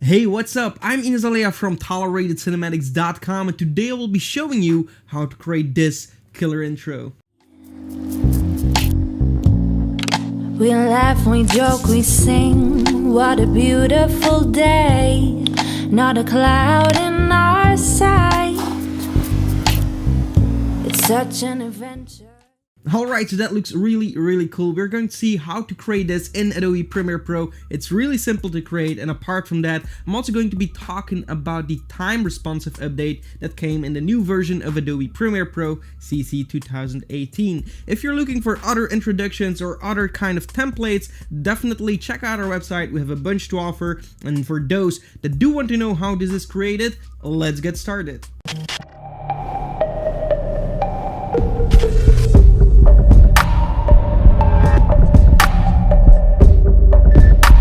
Hey, what's up? I'm Inezalea from ToleratedCinematics.com, and today I will be showing you how to create this killer intro. We laugh, we joke, we sing. What a beautiful day. Not a cloud in our sight. It's such an adventure. Alright, so that looks really cool. We're going to see how to create this in Adobe Premiere Pro. It's really simple to create, and apart from that, I'm also going to be talking about the time responsive update that came in the new version of Adobe Premiere Pro CC 2018. If you're looking for other introductions or other kind of templates, definitely check out our website. We have a bunch to offer, and for those that do want to know how this is created, let's get started.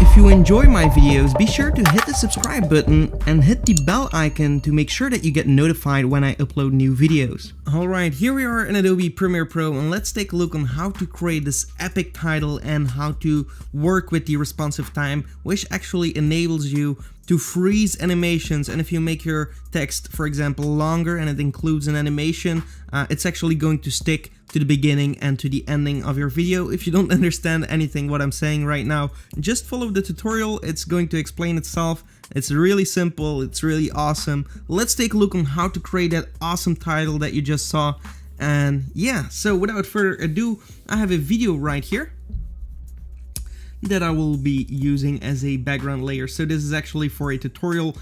If you enjoy my videos, be sure to hit the subscribe button and hit the bell icon to make sure that you get notified when I upload new videos. Alright, here we are in Adobe Premiere Pro, and let's take a look on how to create this epic title and how to work with the responsive time, which actually enables you to freeze animations. And if you make your text, for example, longer and it includes an animation, it's actually going to stick to the beginning and to the ending of your video. If you don't understand anything what I'm saying right now, just follow the tutorial. It's going to explain itself. It's really simple. It's really awesome. Let's take a look on how to create that awesome title that you just saw. And yeah, so without further ado, I have a video right here that I will be using as a background layer. So this is actually for a tutorial,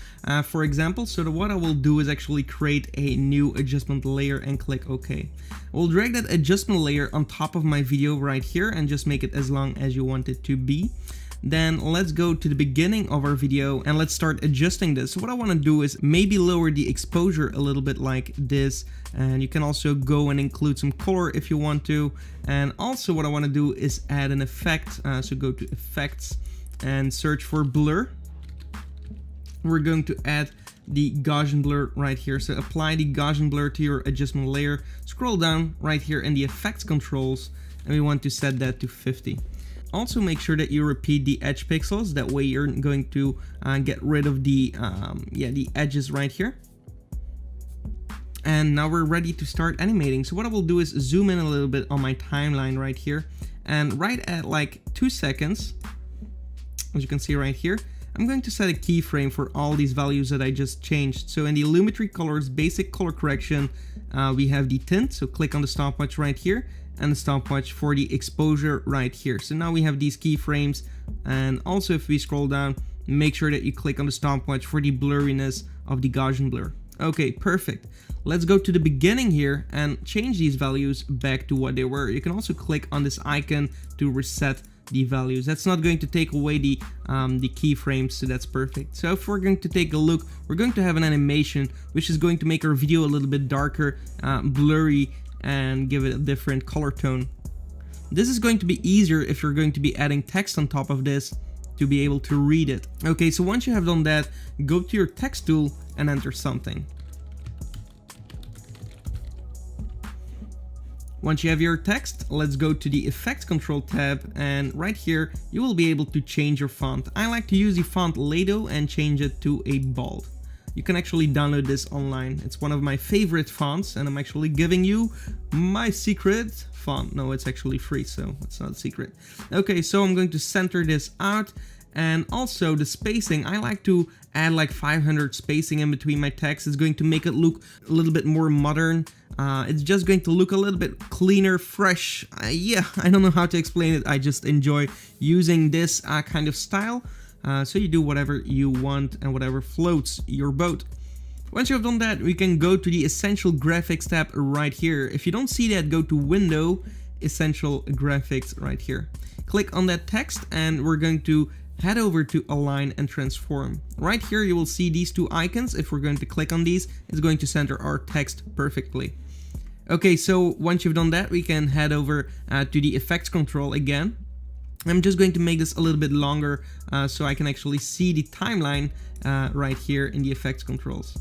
for example. So what I will do is actually create a new adjustment layer and click OK. I will drag that adjustment layer on top of my video right here and just make it as long as you want it to be. Then let's go to the beginning of our video and let's start adjusting this. So what I want to do is maybe lower the exposure a little bit like this, and you can also go and include some color if you want to. And also what I want to do is add an effect. So go to effects and search for blur. We're going to add the Gaussian blur right here. So apply the Gaussian blur to your adjustment layer, scroll down right here in the effects controls, and we want to set that to 50. Also make sure that you repeat the edge pixels, that way you're going to get rid of the edges right here. And now we're ready to start animating. So what I will do is zoom in a little bit on my timeline right here, and right at like 2 seconds, as you can see right here, I'm going to set a keyframe for all these values that I just changed. So in the Lumetri colors basic color correction, we have the tint, so click on the stopwatch right here, and the stopwatch for the exposure right here. So now we have these keyframes, and also if we scroll down, make sure that you click on the stopwatch for the blurriness of the Gaussian blur. Okay, perfect. Let's go to the beginning here and change these values back to what they were. You can also click on this icon to reset the values. That's not going to take away the keyframes, so that's perfect. So if we're going to take a look, we're going to have an animation which is going to make our video a little bit darker, blurry, and give it a different color tone. This is going to be easier if you're going to be adding text on top of this to be able to read it. Okay, so once you have done that, go to your text tool and enter something. Once you have your text, let's go to the Effects Control tab, and right here you will be able to change your font. I like to use the font Lato and change it to a bold. You can actually download this online. It's one of my favorite fonts, and I'm actually giving you my secret font. No, it's actually free, so it's not a secret. Okay, so I'm going to center this out, and also the spacing. I like to add like 500 spacing in between my text. It's going to make it look a little bit more modern. It's just going to look a little bit cleaner, fresh. Yeah, I don't know how to explain it. I just enjoy using this kind of style. So you do whatever you want and whatever floats your boat. Once you have done that, we can go to the Essential Graphics tab right here. If you don't see that, go to Window, Essential Graphics right here. Click on that text, and we're going to head over to Align and Transform. Right here you will see these two icons. If we're going to click on these, it's going to center our text perfectly. Okay, so once you've done that, we can head over to the Effects Control again. I'm just going to make this a little bit longer so I can actually see the timeline right here in the effects controls.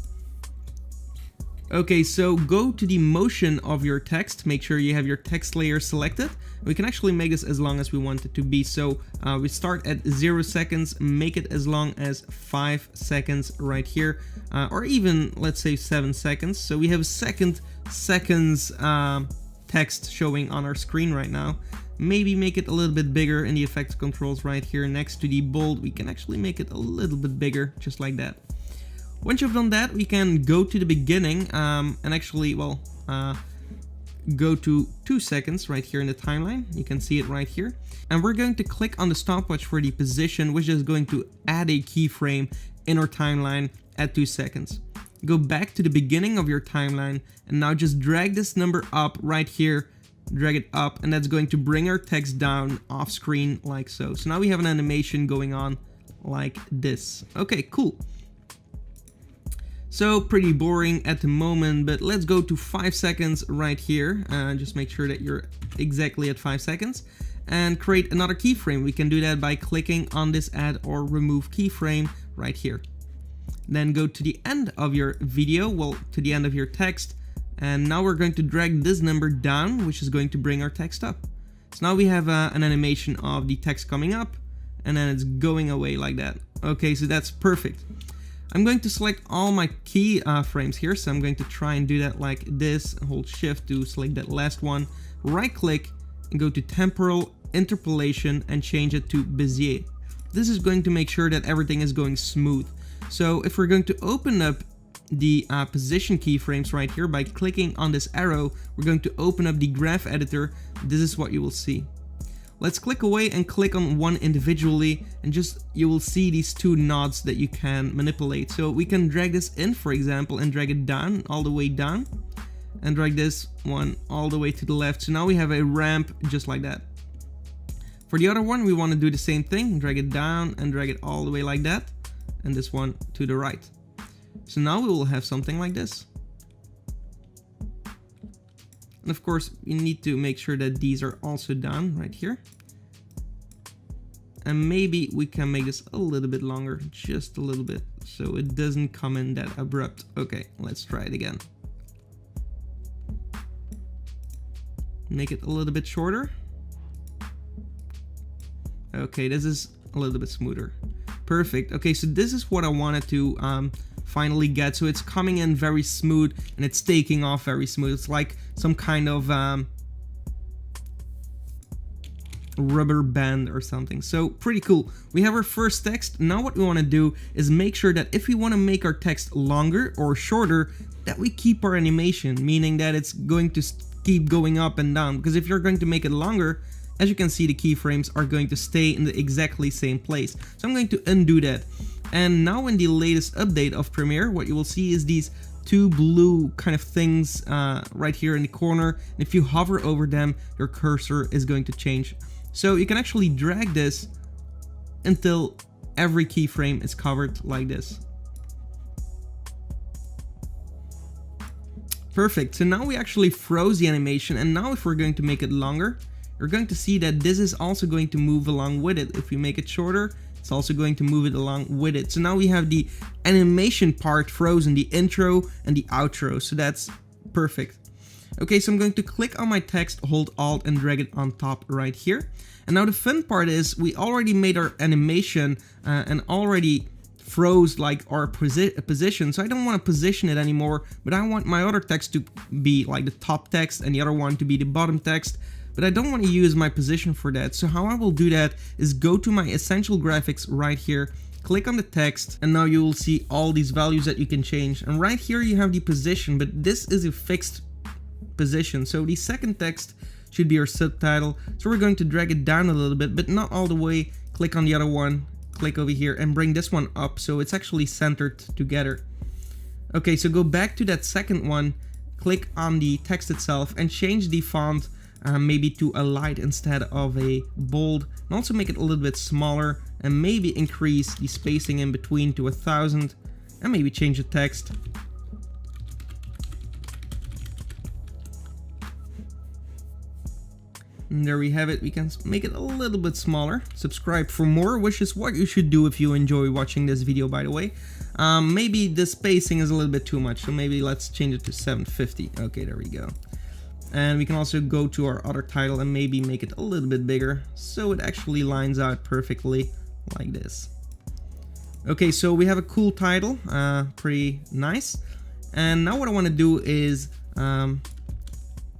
Okay, so go to the motion of your text, make sure you have your text layer selected. We can actually make this as long as we want it to be. So we start at 0 seconds, make it as long as 5 seconds right here, or even let's say 7 seconds. So we have seconds text showing on our screen right now. Maybe make it a little bit bigger in the effect controls right here next to the bold. We can actually make it a little bit bigger, just like that. Once you've done that, we can go to the beginning and actually, well, go to 2 seconds right here in the timeline. You can see it right here. And we're going to click on the stopwatch for the position, which is going to add a keyframe in our timeline at 2 seconds. Go back to the beginning of your timeline and now just drag this number up right here. Drag it up, and that's going to bring our text down off screen like so. So now we have an animation going on like this. Okay, cool. So pretty boring at the moment, but let's go to 5 seconds right here. Just make sure that you're exactly at 5 seconds and create another keyframe. We can do that by clicking on this add or remove keyframe right here. Then go to the end of your video, well, to the end of your text. And now we're going to drag this number down, which is going to bring our text up. So now we have an animation of the text coming up and then it's going away like that. Okay, so that's perfect. I'm going to select all my key frames here. So I'm going to try and do that like this. Hold shift to select that last one. Right click and go to temporal interpolation and change it to Bezier. This is going to make sure that everything is going smooth. So if we're going to open up the position keyframes right here by clicking on this arrow, we're going to open up the graph editor. This is what you will see. Let's click away and click on one individually, and just you will see these two nodes that you can manipulate. So we can drag this in, for example, and drag it down, all the way down, and drag this one all the way to the left. So now we have a ramp just like that. For the other one, we want to do the same thing, drag it down and drag it all the way like that, and this one to the right. So now we will have something like this. And of course, you need to make sure that these are also done right here. And maybe we can make this a little bit longer, just a little bit, so it doesn't come in that abrupt. Okay, let's try it again. Make it a little bit shorter. Okay, this is a little bit smoother. Perfect. Okay, so this is what I wanted to finally get. So it's coming in very smooth and it's taking off very smooth. It's like some kind of rubber band or something. So pretty cool. We have our first text. Now what we want to do is make sure that if we want to make our text longer or shorter, that we keep our animation, meaning that it's going to keep going up and down. Because if you're going to make it longer, as you can see, the keyframes are going to stay in the exactly same place. So I'm going to undo that. And now in the latest update of Premiere, what you will see is these two blue kind of things right here in the corner. And if you hover over them, your cursor is going to change. So you can actually drag this until every keyframe is covered like this. Perfect. So now we actually froze the animation, and now if we're going to make it longer, you're going to see that this is also going to move along with it. If we make it shorter, it's also going to move it along with it. So now we have the animation part frozen, the intro and the outro. So that's perfect. Okay, so I'm going to click on my text, hold Alt and drag it on top right here. And now the fun part is we already made our animation and already froze like our position. So I don't want to position it anymore, but I want my other text to be like the top text and the other one to be the bottom text. But I don't want to use my position for that. So how I will do that is go to my essential graphics right here, click on the text, and now you will see all these values that you can change. And right here you have the position, but this is a fixed position. So the second text should be our subtitle. So we're going to drag it down a little bit, but not all the way. Click on the other one, click over here and bring this one up so it's actually centered together. Okay, so go back to that second one, click on the text itself and change the font maybe to a light instead of a bold, and also make it a little bit smaller, and maybe increase the spacing in between to 1000, and maybe change the text. And there we have it. We can make it a little bit smaller. Subscribe for more, which is what you should do if you enjoy watching this video, by the way. Maybe the spacing is a little bit too much, so maybe let's change it to 750. Okay, there we go. And we can also go to our other title and maybe make it a little bit bigger, so it actually lines out perfectly like this. Okay, so we have a cool title, pretty nice. And now what I want to do is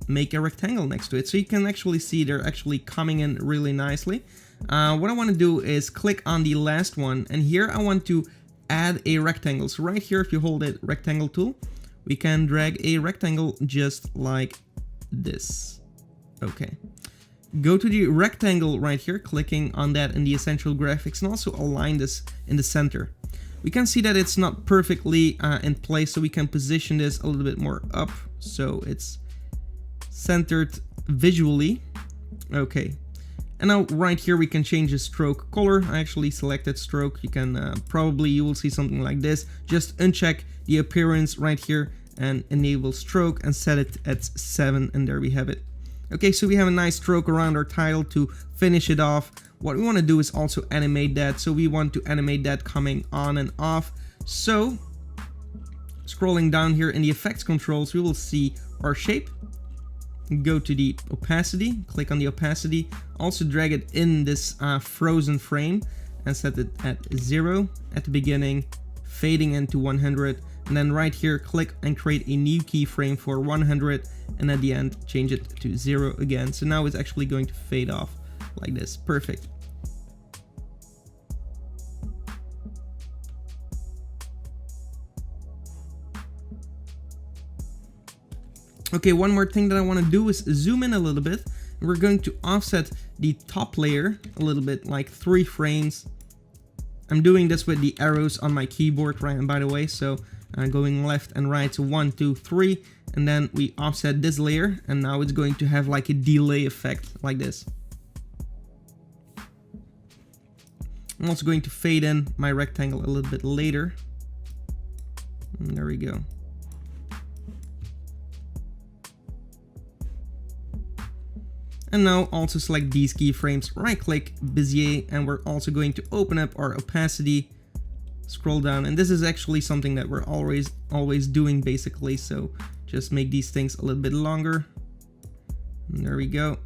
make a rectangle next to it, so you can actually see they're actually coming in really nicely. What I want to do is click on the last one, and here I want to add a rectangle. So right here, if you hold it rectangle tool, we can drag a rectangle just like this. Okay, go to the rectangle right here, clicking on that in the essential graphics, and also align this in the center. We can see that it's not perfectly in place, so we can position this a little bit more up so it's centered visually. Okay, and now right here we can change the stroke color. I actually selected stroke. You can you will see something like this. Just uncheck the appearance right here and enable stroke and set it at 7, and there we have it. Okay, so we have a nice stroke around our title to finish it off. What we want to do is also animate that, so we want to animate that coming on and off. So scrolling down here in the effects controls, we will see our shape. Go to the opacity, click on the opacity, also drag it in this frozen frame and set it at 0 at the beginning, fading into 100, and then right here click and create a new keyframe for 100, and at the end change it to 0 again. So now it's actually going to fade off like this. Perfect. Okay, one more thing that I want to do is zoom in a little bit. We're going to offset the top layer a little bit, like 3 frames. I'm doing this with the arrows on my keyboard, right? And by the way, so going left and right, so 1, 2, 3, and then we offset this layer, and now it's going to have like a delay effect like this. I'm also going to fade in my rectangle a little bit later. And there we go. And now also select these keyframes, right click, Bezier, and we're also going to open up our opacity, scroll down, and this is actually something that we're always doing basically, so just make these things a little bit longer. And there we go.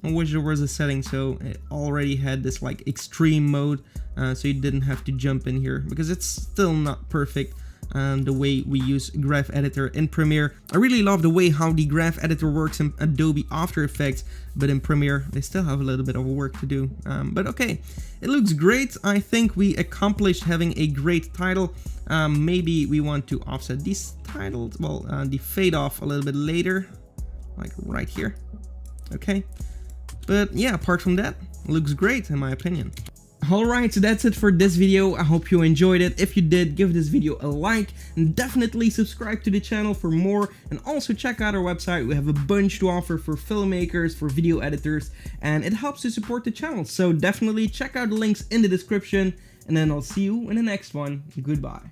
I wish there was a setting so it already had this like extreme mode, so you didn't have to jump in here, because it's still not perfect. The way we use graph editor in Premiere. I really love the way how the graph editor works in Adobe After Effects, but in Premiere they still have a little bit of work to do. But okay, it looks great. I think we accomplished having a great title. Maybe we want to offset these titles, well, the fade off a little bit later, like right here. Okay, but yeah, apart from that, it looks great in my opinion. Alright, so that's it for this video. I hope you enjoyed it. If you did, give this video a like and definitely subscribe to the channel for more, and also check out our website. We have a bunch to offer for filmmakers, for video editors, and it helps to support the channel. So definitely check out the links in the description, and then I'll see you in the next one. Goodbye.